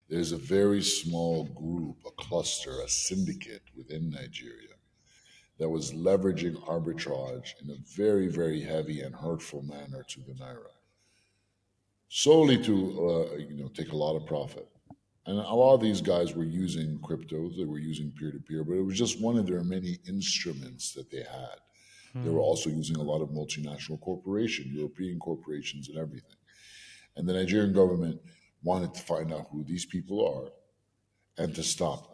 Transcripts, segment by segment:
There's a very small group, a cluster, a syndicate within Nigeria that was leveraging arbitrage in a very, very heavy and hurtful manner to the naira, solely to take a lot of profit. And a lot of these guys were using cryptos, they were using peer to peer, but it was just one of their many instruments that they had. They were Hmm. also using a lot of multinational corporations, European corporations, and everything. And the Nigerian government wanted to find out who these people are and to stop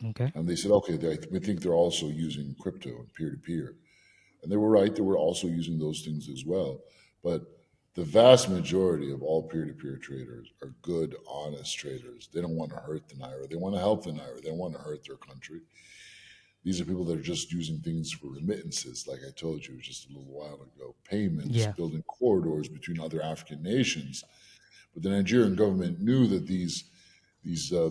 them. Okay. And they said, okay, we think they're also using crypto and peer to peer. And they were right, they were also using those things as well. But the vast majority of all peer to peer traders are good, honest traders. They don't want to hurt the Naira. They want to help the Naira. They don't want to hurt their country. These are people that are just using things for remittances, like I told you just a little while ago, payments, Yeah. building corridors between other African nations. But the Nigerian government knew that these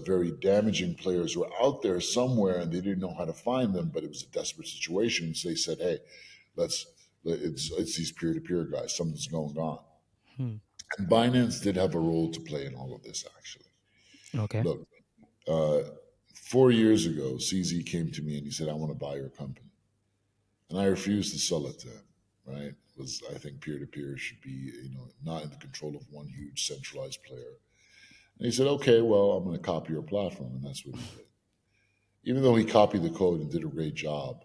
very damaging players were out there somewhere, and they didn't know how to find them. But it was a desperate situation, so they said, "Hey, let's it's these peer to peer guys. Something's going on." Hmm. And Binance did have a role to play in all of this. Actually, Okay. look, uh, 4 years ago, CZ came to me and he said, "I want to buy your company," and I refused to sell it to him. Right? Was I think peer to peer should be not in the control of one huge centralized player. And he said, "Okay, well, I'm going to copy your platform," and that's what he did. Even though he copied the code and did a great job,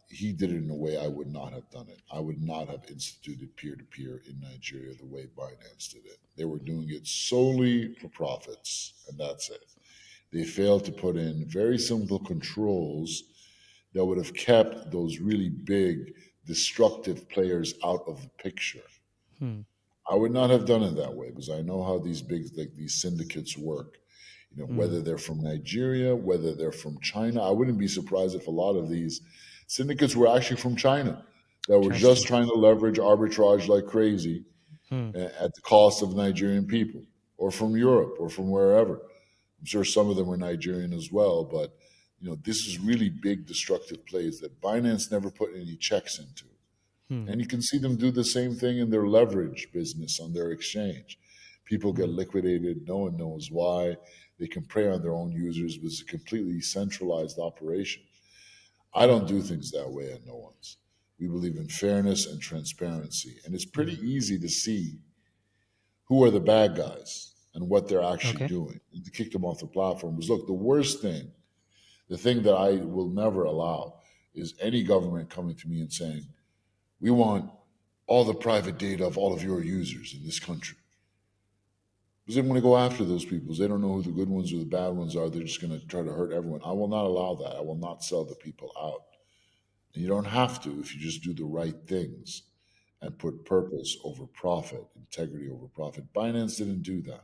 he did it in a way I would not have done it. I would not have instituted peer to peer in Nigeria the way Binance did it. They were doing it solely for profits, and that's it. They failed to put in very simple controls that would have kept those really big, destructive players out of the picture. Hmm. I would not have done it that way because I know how these big, like these syndicates work. Hmm. Whether they're from Nigeria, whether they're from China. I wouldn't be surprised if a lot of these syndicates were actually from China that were just Interesting. trying to leverage arbitrage like crazy Hmm. at the cost of Nigerian people, or from Europe, or from wherever. I'm sure some of them were Nigerian as well, but this is really big destructive plays that Binance never put any checks into. Hmm. And you can see them do the same thing in their leverage business on their exchange. People get Hmm. liquidated, no one knows why. They can prey on their own users, but it's a completely centralized operation. I Hmm. don't do things that way at no one's. We believe in fairness and transparency. And it's pretty Hmm. easy to see who are the bad guys and what they're actually Okay. doing. And to kick them off the platform was look, the worst thing, the thing that I will never allow is any government coming to me and saying, we want all the private data of all of your users in this country. Because they want to go after those people. They don't know who the good ones or the bad ones are. They're just going to try to hurt everyone. I will not allow that. I will not sell the people out. And you don't have to if you just do the right things and put purpose over profit, integrity over profit. Binance didn't do that.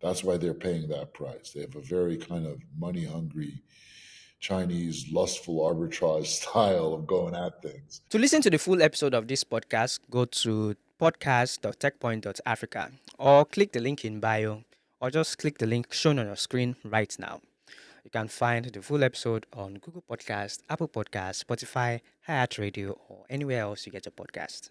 That's why they're paying that price. They have a very kind of money hungry, Chinese, lustful arbitrage style of going at things. To listen to the full episode of this podcast, go to podcast.techpoint.africa or click the link in bio or just click the link shown on your screen right now. You can find the full episode on Google Podcast, Apple Podcast, Spotify, Hayat Radio, or anywhere else you get your podcast.